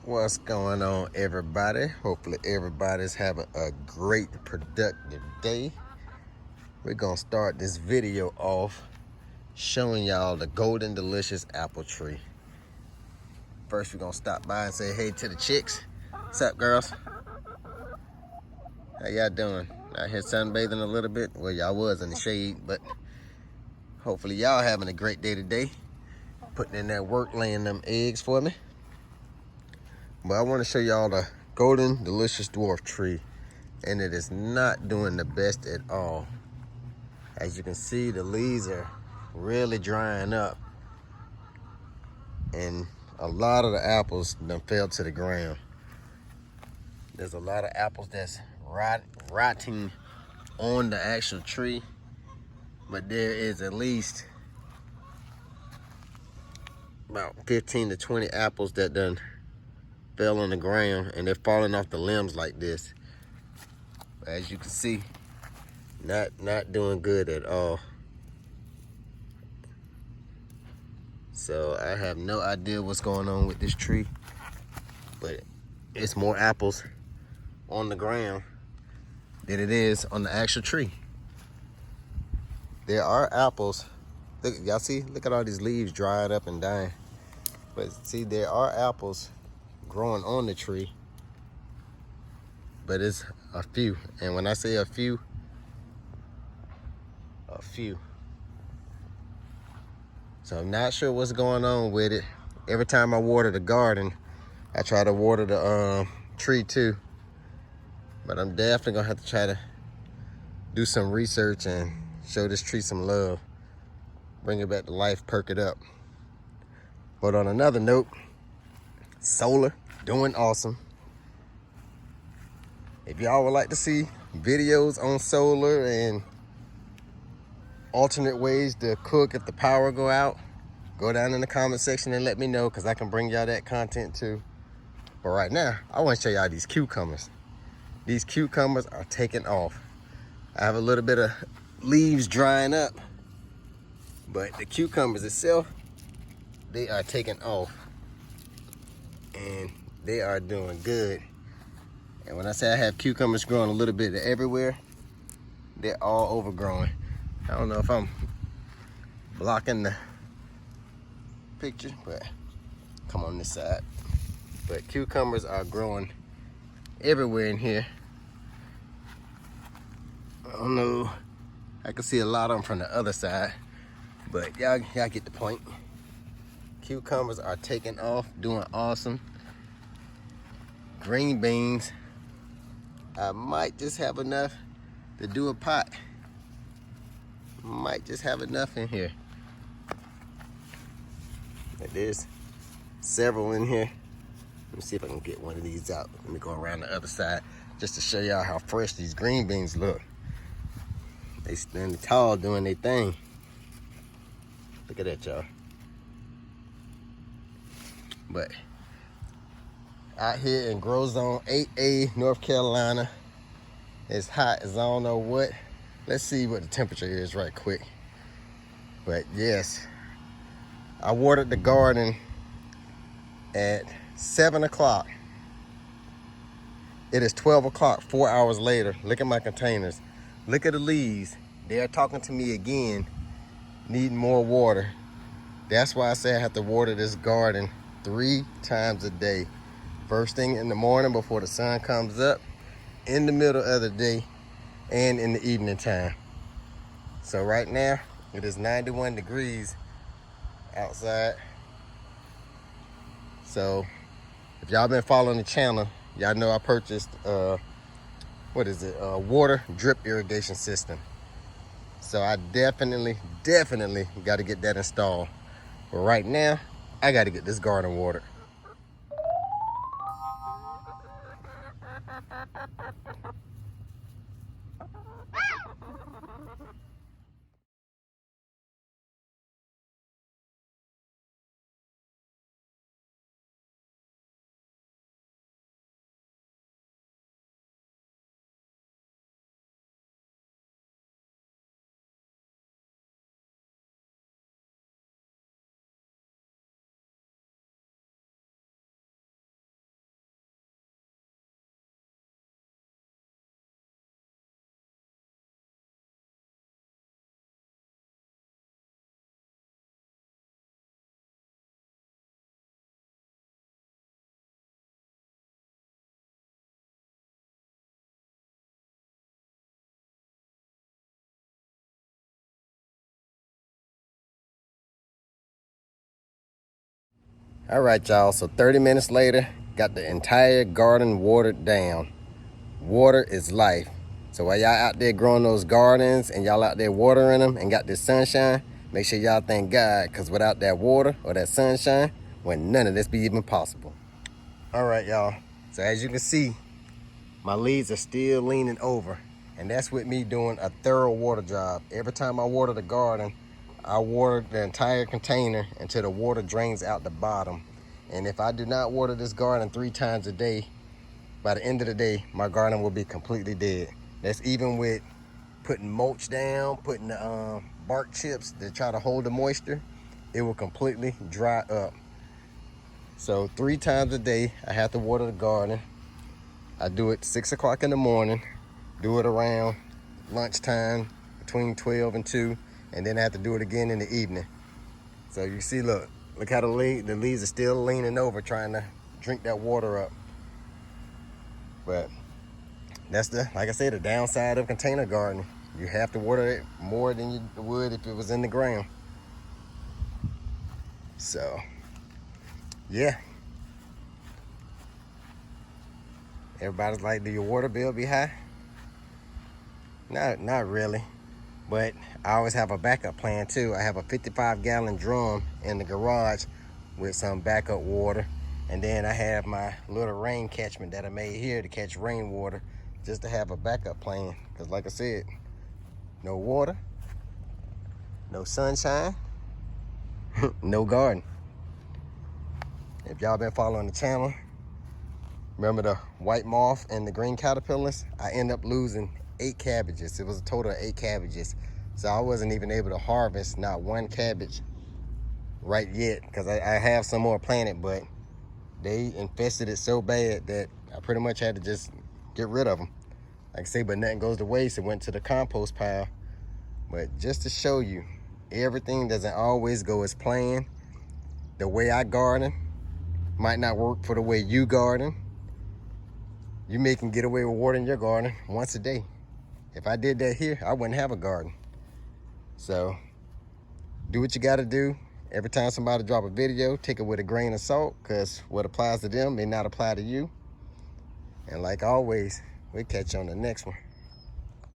What's going on, everybody? Hopefully everybody's having a great productive day. We're gonna start this video off showing y'all the golden delicious apple tree. First, we're gonna stop by and say hey to the chicks. What's up, girls? How y'all doing? Out here sunbathing a little bit. Well, y'all was in the shade, but hopefully y'all having a great day today. Putting in that work, laying them eggs for me. But I want to show y'all the golden delicious dwarf tree, and it is not doing the best at all. As you can see, the leaves are really drying up, and a lot of the apples done fell to the ground. There's a lot of apples that's rotting on the actual tree, but there is at least about 15 to 20 apples that done fell on the ground, and they're falling off the limbs like this. As you can see, not doing good at all. So I have no idea what's going on with this tree, but it's more apples on the ground than it is on the actual tree. There are apples. Look, y'all see? Look at all these leaves dried up and dying. But see, there are apples growing on the tree, but it's a few. And when I say a few. So I'm not sure what's going on with it. Every time I water the garden, I try to water the tree too. But I'm definitely gonna have to try to do some research and show this tree some love. Bring it back to life, perk it up. But on another note, solar, doing awesome. If y'all would like to see videos on solar and alternate ways to cook if the power go out, go down in the comment section and let me know, because I can bring y'all that content too. But right now, I want to show y'all these cucumbers. These cucumbers are taking off. I have a little bit of leaves drying up, but the cucumbers itself, they are taking off, and they are doing good. And when I say I have cucumbers growing a little bit everywhere, they're all overgrown. I don't know if I'm blocking the picture, but come on this side. But cucumbers are growing everywhere in here. I don't know, I can see a lot of them from the other side, but y'all get the point. Cucumbers are taking off, doing awesome. Green beans, I might just have enough to do a pot. Might just have enough in here. There's several in here. Let me see if I can get one of these out. Let me go around the other side just to show y'all how fresh these green beans look. They standing tall doing their thing. Look at that, y'all. But out here in Grow Zone 8A, North Carolina, it's hot as I don't know what. Let's see what the temperature is right quick. But yes, I watered the garden at 7 o'clock. It is 12 o'clock, 4 hours later. Look at my containers. Look at the leaves. They're talking to me again, needing more water. That's why I say I have to water this garden 3 times a day. First thing in the morning before the sun comes up, in the middle of the day, and in the evening time. So right now, it is 91 degrees outside. So if y'all been following the channel, y'all know I purchased water drip irrigation system. So I definitely got to get that installed. But right now, I got to get this garden watered. All right, y'all, so 30 minutes later, got the entire garden watered down. Water is life. So while y'all out there growing those gardens and y'all out there watering them and got this sunshine, make sure y'all thank God, because without that water or that sunshine, wouldn't none of this be even possible. All right, y'all, so as you can see, my leaves are still leaning over, and that's with me doing a thorough water job. Every time I water the garden, I water the entire container until the water drains out the bottom. And if I do not water this garden 3 times a day, by the end of the day, my garden will be completely dead. That's even with putting mulch down, putting the bark chips to try to hold the moisture. It will completely dry up. So 3 times a day, I have to water the garden. I do it 6 o'clock in the morning, do it around lunchtime, between 12 and 2, and then I have to do it again in the evening. So you see, look how the leaves are still leaning over trying to drink that water up. But that's like I said, the downside of container gardening. You have to water it more than you would if it was in the ground. So, yeah. Everybody's like, do your water bill be high? Not really. But I always have a backup plan too. I have a 55-gallon drum in the garage with some backup water. And then I have my little rain catchment that I made here to catch rainwater, just to have a backup plan. Because like I said, no water, no sunshine, no garden. If y'all been following the channel, remember the white moth and the green caterpillars? I ended up losing 8 cabbages. It was a total of 8 cabbages. So I wasn't even able to harvest not 1 cabbage right yet, because I have some more planted, but they infested it so bad that I pretty much had to just get rid of them. Like I say, but nothing goes to waste. It went to the compost pile. But just to show you, everything doesn't always go as planned. The way I garden might not work for the way you garden. You may can get away with watering your garden once a day. If I did that here, I wouldn't have a garden. So do what you gotta do. Every time somebody drop a video, take it with a grain of salt, because what applies to them may not apply to you. And like always, we'll catch you on the next one.